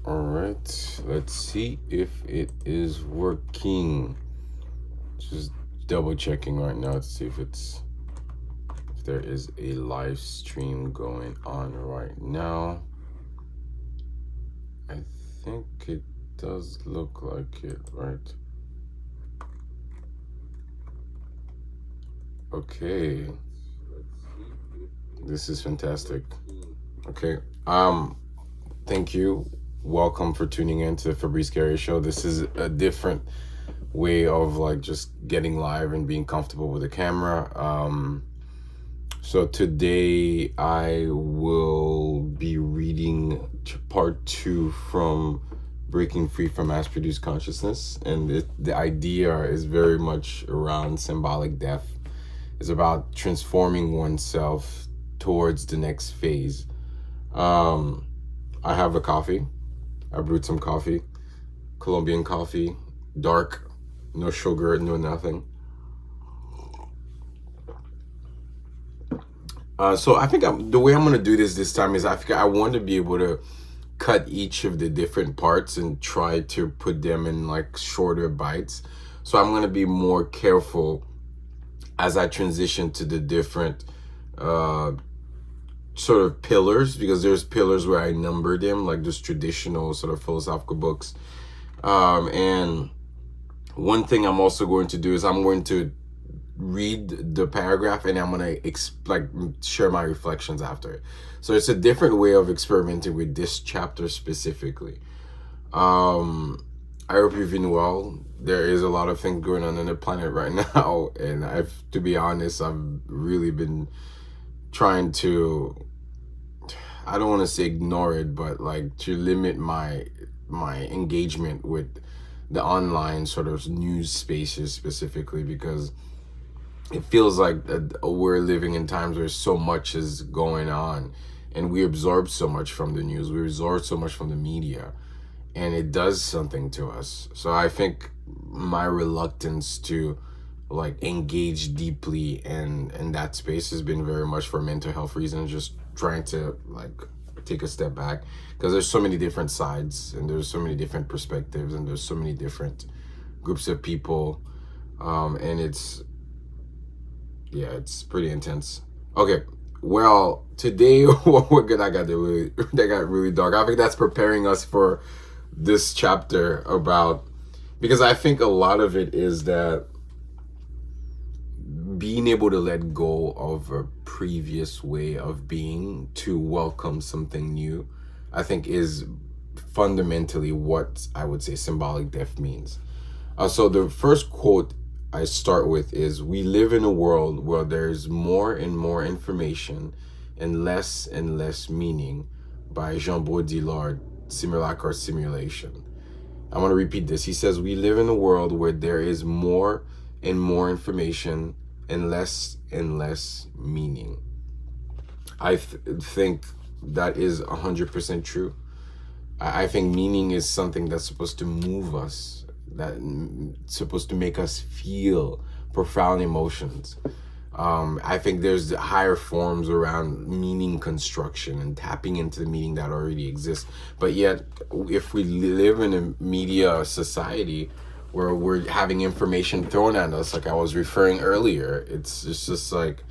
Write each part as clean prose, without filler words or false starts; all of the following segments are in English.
All right, let's see if it is working. Just double checking right now to see if there is a live stream going on right now. I think it does look like it, right? Okay. This is fantastic. Okay. Thank you. Welcome for tuning in to the Fabrice Gary Show. This is a different way of like just getting live and being comfortable with the camera. So today I will be reading part 2 from Breaking Free from Mass-Produced Consciousness, and the idea is very much around symbolic death. It's about transforming oneself towards the next phase. I have a coffee. I brewed some coffee, Colombian coffee, dark, no sugar, no nothing. So I think the way I'm going to do this time is I want to be able to cut each of the different parts and try to put them in like shorter bites. So I'm going to be more careful as I transition to the different sort of pillars, because there's pillars where I number them, like just traditional sort of philosophical books. And one thing I'm also going to do is I'm going to read the paragraph and I'm going to share my reflections after it. So it's a different way of experimenting with this chapter specifically. I hope you've been well. There is a lot of things going on the planet right now, and to be honest, I've really been trying to, I don't want to say ignore it, but like to limit my engagement with the online sort of news spaces specifically, because it feels like we're living in times where so much is going on and we absorb so much from the news, we absorb so much from the media, and it does something to us. So I think my reluctance to like engage deeply in that space has been very much for mental health reasons, just trying to like take a step back, because there's so many different sides and there's so many different perspectives and there's so many different groups of people, and it's pretty intense. Okay, well, today that got really dark. I think that's preparing us for this chapter about, because I think a lot of it is that being able to let go of a previous way of being to welcome something new, I think is fundamentally what I would say symbolic death means. So the first quote I start with is, "We live in a world where there's more and more information and less meaning," by Jean Baudrillard, Simulacre or Simulation. I want to repeat this. He says, "We live in a world where there is more and more information and less meaning." I think that is 100% true. I think meaning is something that's supposed to move us, that's supposed to make us feel profound emotions. I think there's higher forms around meaning construction and tapping into the meaning that already exists. But yet, if we live in a media society where we're having information thrown at us, like I was referring earlier, it's just like,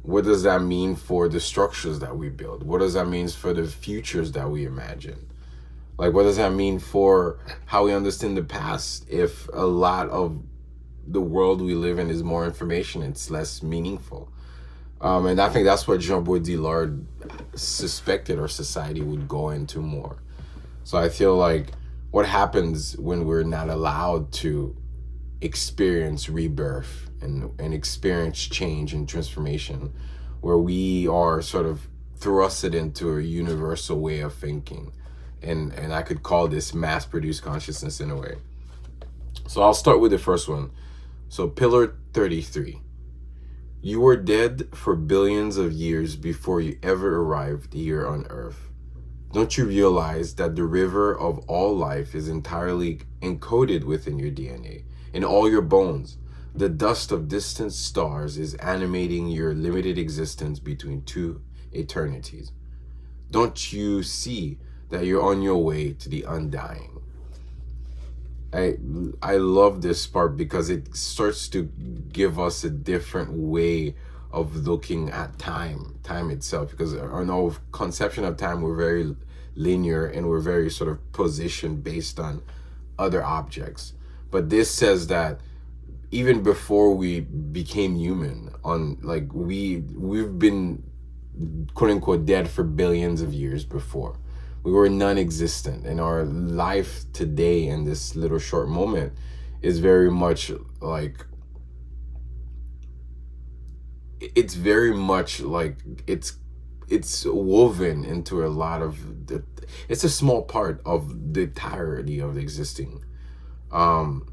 what does that mean for the structures that we build? What does that mean for the futures that we imagine? Like, what does that mean for how we understand the past if a lot of the world we live in is more information, it's less meaningful? And I think that's what Jean Baudrillard suspected our society would go into more. So I feel like what happens when we're not allowed to experience rebirth and experience change and transformation, where we are sort of thrusted into a universal way of thinking. And I could call this mass-produced consciousness in a way. So I'll start with the first one. So pillar 33. You were dead for billions of years before you ever arrived here on Earth. Don't you realize that the river of all life is entirely encoded within your DNA, in all your bones? The dust of distant stars is animating your limited existence between two eternities. Don't you see that you're on your way to the undying. I love this part because it starts to give us a different way of looking at time itself, because in our conception of time, we're very linear and we're very sort of positioned based on other objects. But this says that even before we became human, on like we've been quote unquote dead for billions of years before. We were non-existent, and our life today in this little short moment is very much like it's very much like it's woven into a lot of the, it's a small part of the entirety of the existing. um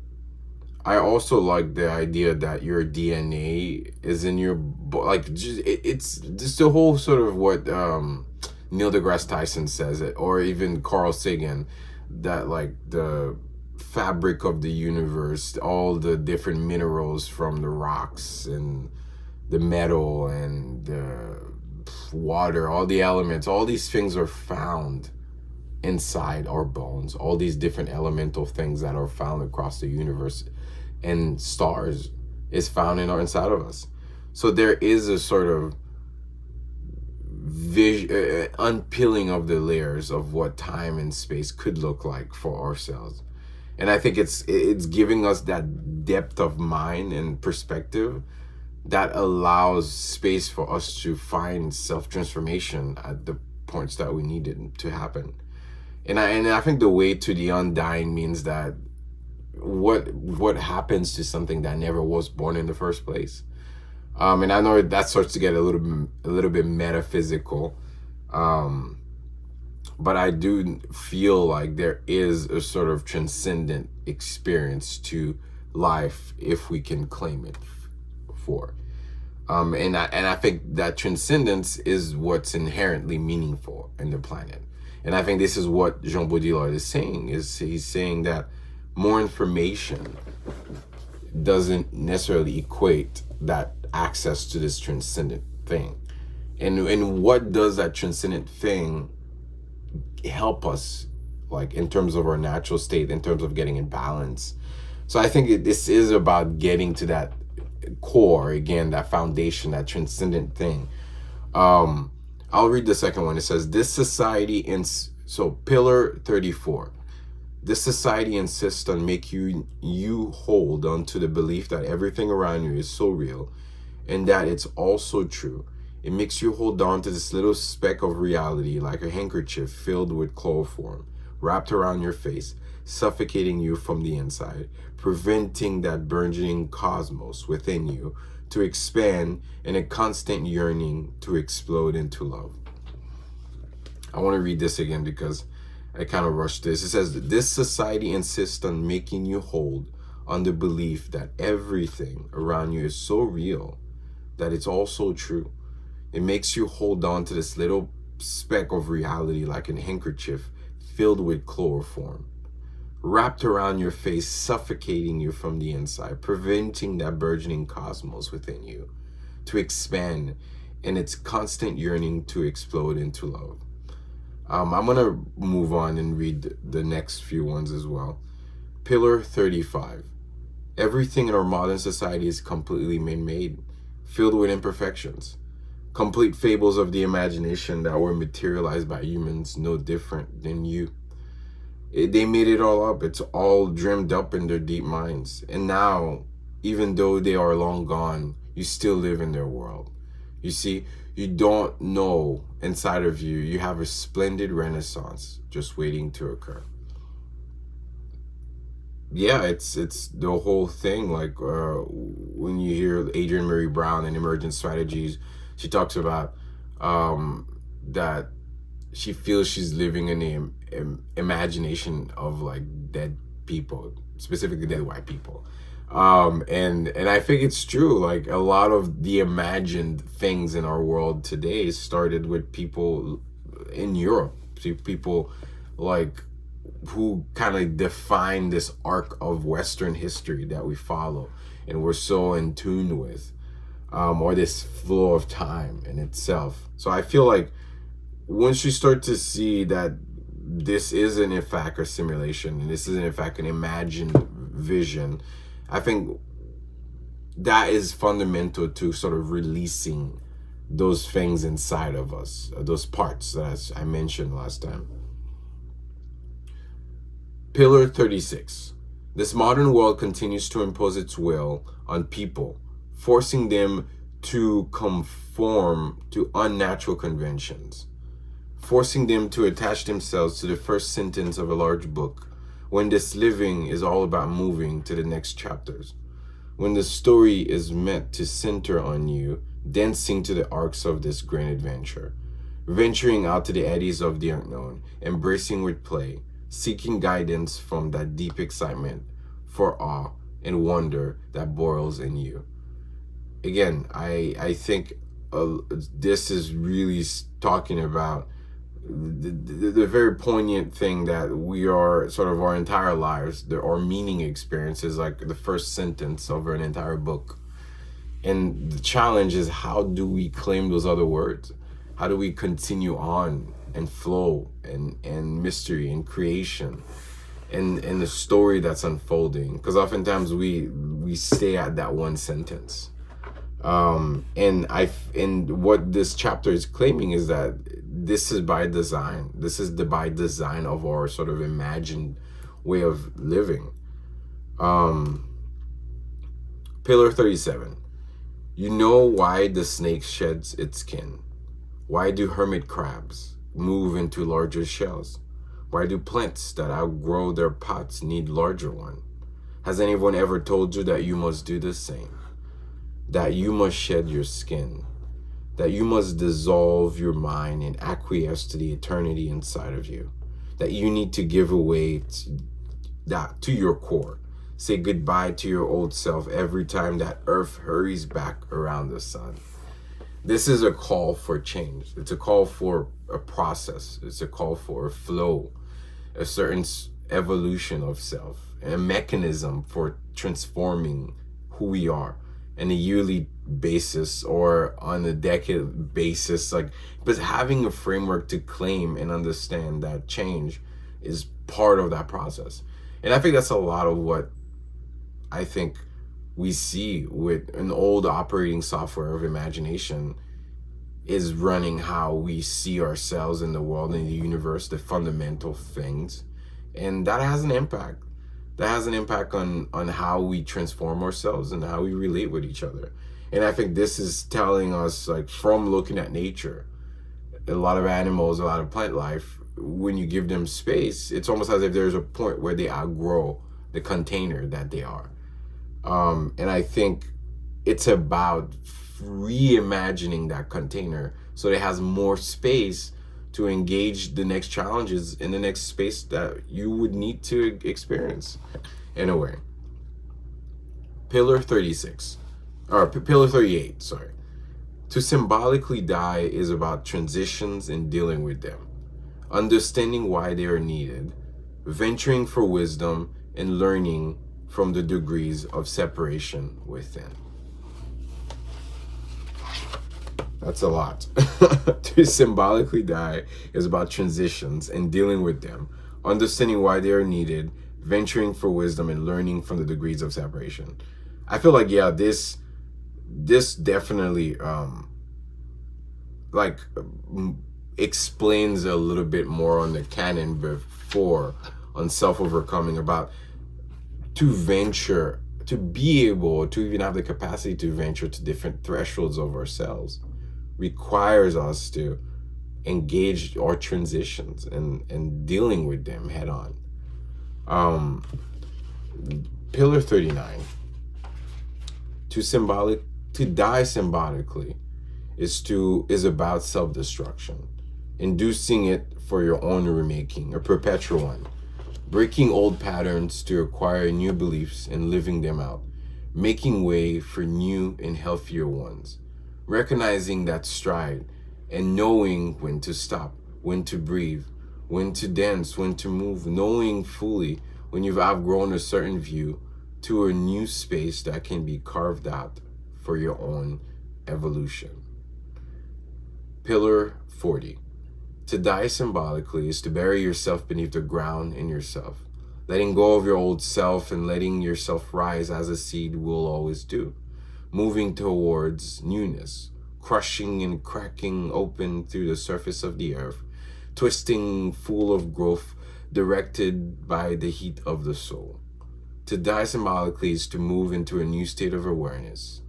I also like the idea that your DNA is in your like just it's just the whole sort of what Neil deGrasse Tyson says it, or even Carl Sagan, that like the fabric of the universe, all the different minerals from the rocks and the metal and the water, all the elements, all these things are found inside our bones. All these different elemental things that are found across the universe and stars is found in our inside of us. So there is a sort of unpeeling of the layers of what time and space could look like for ourselves. And I think it's giving us that depth of mind and perspective that allows space for us to find self-transformation at the points that we need it to happen. And I think the way to the undying means that what happens to something that never was born in the first place. And I know that starts to get a little bit metaphysical, but I do feel like there is a sort of transcendent experience to life if we can claim it for. And I think that transcendence is what's inherently meaningful in the planet. And I think this is what Jean Baudrillard is saying. Is he's saying that more information doesn't necessarily equate that access to this transcendent thing. And what does that transcendent thing help us, like in terms of our natural state, in terms of getting in balance? So I think this is about getting to that core again, that foundation, that transcendent thing. I'll read the second one. It says, this society so pillar 34. This society insists on make you hold on to the belief that everything around you is so real and that it's also true. It makes you hold on to this little speck of reality like a handkerchief filled with chloroform wrapped around your face, suffocating you from the inside, preventing that burgeoning cosmos within you to expand in a constant yearning to explode into love. I want to read this again because I kind of rushed this. It says, this society insists on making you hold on the belief that everything around you is so real that it's also true. It makes you hold on to this little speck of reality like a handkerchief filled with chloroform, wrapped around your face, suffocating you from the inside, preventing that burgeoning cosmos within you to expand in its constant yearning to explode into love. I'm going to move on and read the next few ones as well. Pillar 35. Everything in our modern society is completely man-made, filled with imperfections. Complete fables of the imagination that were materialized by humans, no different than you. They made it all up. It's all dreamed up in their deep minds. And now, even though they are long gone, you still live in their world. You see, you don't know inside of you, you have a splendid renaissance just waiting to occur. Yeah, it's the whole thing. Like when you hear Adrienne Marie Brown and Emergent Strategies, she talks about that she feels she's living in the imagination of like dead people, specifically dead white people. And I think it's true. Like a lot of the imagined things in our world today started with people in Europe, people like who kind of define this arc of Western history that we follow and we're so in tune with, or this flow of time in itself. So I feel like once you start to see that this isn't in fact a simulation, and this isn't in fact an imagined vision. I think that is fundamental to sort of releasing those things inside of us, those parts that I mentioned last time. Pillar 36. This modern world continues to impose its will on people, forcing them to conform to unnatural conventions, forcing them to attach themselves to the first sentence of a large book, when this living is all about moving to the next chapters, when the story is meant to center on you, dancing to the arcs of this grand adventure, venturing out to the eddies of the unknown, embracing with play, seeking guidance from that deep excitement for awe and wonder that boils in you. Again, I think this is really talking about the very poignant thing that we are sort of our entire lives, our meaning experiences, like the first sentence of an entire book. And the challenge is, how do we claim those other words? How do we continue on and flow and mystery and creation and the story that's unfolding? Because oftentimes we stay at that one sentence. And what this chapter is claiming is that this is by design. This is the by design of our sort of imagined way of living. Pillar 37. You know why the snake sheds its skin? Why do hermit crabs move into larger shells? Why do plants that outgrow their pots need larger ones? Has anyone ever told you that you must do the same? That you must shed your skin? That you must dissolve your mind and acquiesce to the eternity inside of you? That you need to give away to your core? Say goodbye to your old self every time that earth hurries back around the sun. This is a call for change. It's a call for a process. It's a call for a flow, a certain evolution of self, and a mechanism for transforming who we are on a yearly basis or on a decade basis. But having a framework to claim and understand that change is part of that process. And I think that's a lot of what I think we see with an old operating software of imagination is running how we see ourselves in the world, in the universe, the fundamental things. And that has an impact. That has an impact on how we transform ourselves and how we relate with each other. And I think this is telling us, from looking at nature, a lot of animals, a lot of plant life, when you give them space, it's almost as if there's a point where they outgrow the container that they are. And I think it's about reimagining that container so it has more space to engage the next challenges in the next space that you would need to experience in a way. Pillar 38, sorry. To symbolically die is about transitions and dealing with them, understanding why they are needed, venturing for wisdom, and learning from the degrees of separation within. That's a lot. To symbolically die is about transitions and dealing with them, understanding why they are needed, venturing for wisdom, and learning from the degrees of separation. I feel like, yeah, this definitely explains a little bit more on the canon before on self-overcoming, about to venture, to be able to even have the capacity to venture to different thresholds of ourselves requires us to engage our transitions and dealing with them head on. Pillar 39. To die symbolically is about self-destruction, inducing it for your own remaking, a perpetual one, breaking old patterns to acquire new beliefs and living them out, making way for new and healthier ones, recognizing that stride and knowing when to stop, when to breathe, when to dance, when to move, knowing fully when you've outgrown a certain view to a new space that can be carved out for your own evolution. Pillar 40. To die symbolically is to bury yourself beneath the ground in yourself, letting go of your old self and letting yourself rise as a seed will always do, moving towards newness, crushing and cracking open through the surface of the earth, twisting full of growth, directed by the heat of the soul. To die symbolically is to move into a new state of awareness,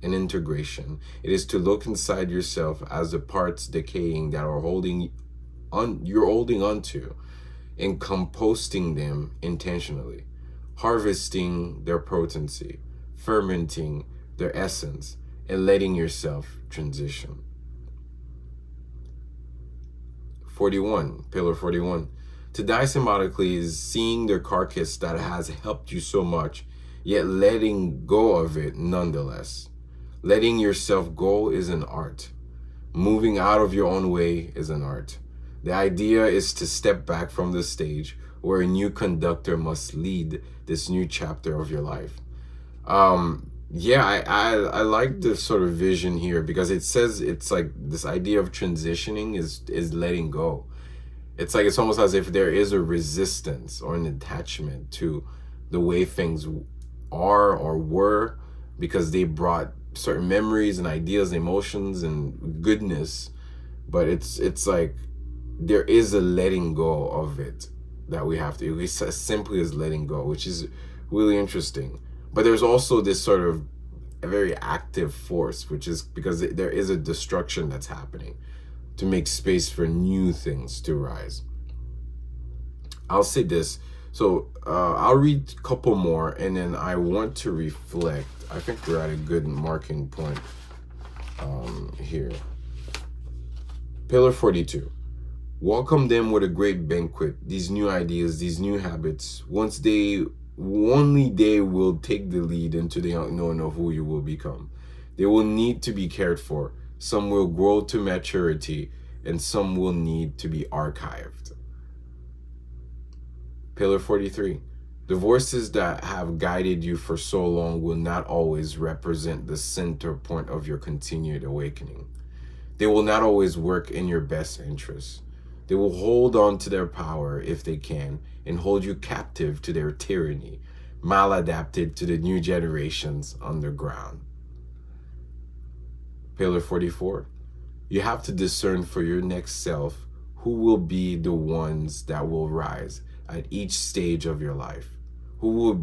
an integration. It is to look inside yourself as the parts decaying that are you're holding onto, and composting them intentionally, harvesting their potency, fermenting their essence, and letting yourself transition. 41, Pillar 41. To die symbolically is seeing the carcass that has helped you so much, yet letting go of it nonetheless. Letting yourself go is an art. Moving out of your own way is an art. The idea is to step back from the stage where a new conductor must lead this new chapter of your life. I like this sort of vision here because it says it's like this idea of transitioning is letting go. It's like it's almost as if there is a resistance or an attachment to the way things are or were because they brought certain memories and ideas, emotions and goodness, but it's like there is a letting go of it that we have to. It's as simply as letting go, which is really interesting. But there's also this sort of a very active force, which is because there is a destruction that's happening to make space for new things to rise. I'll say this. So I'll read a couple more and then I want to reflect. I think we're at a good marking point here. Pillar 42. Welcome them with a great banquet, these new ideas, these new habits. Only they will take the lead into the unknown of who you will become. They will need to be cared for. Some will grow to maturity and some will need to be archived. Pillar 43. The voices that have guided you for so long will not always represent the center point of your continued awakening. They will not always work in your best interests. They will hold on to their power if they can and hold you captive to their tyranny, maladapted to the new generations underground. Pillar 44. You have to discern for your next self who will be the ones that will rise at each stage of your life, who will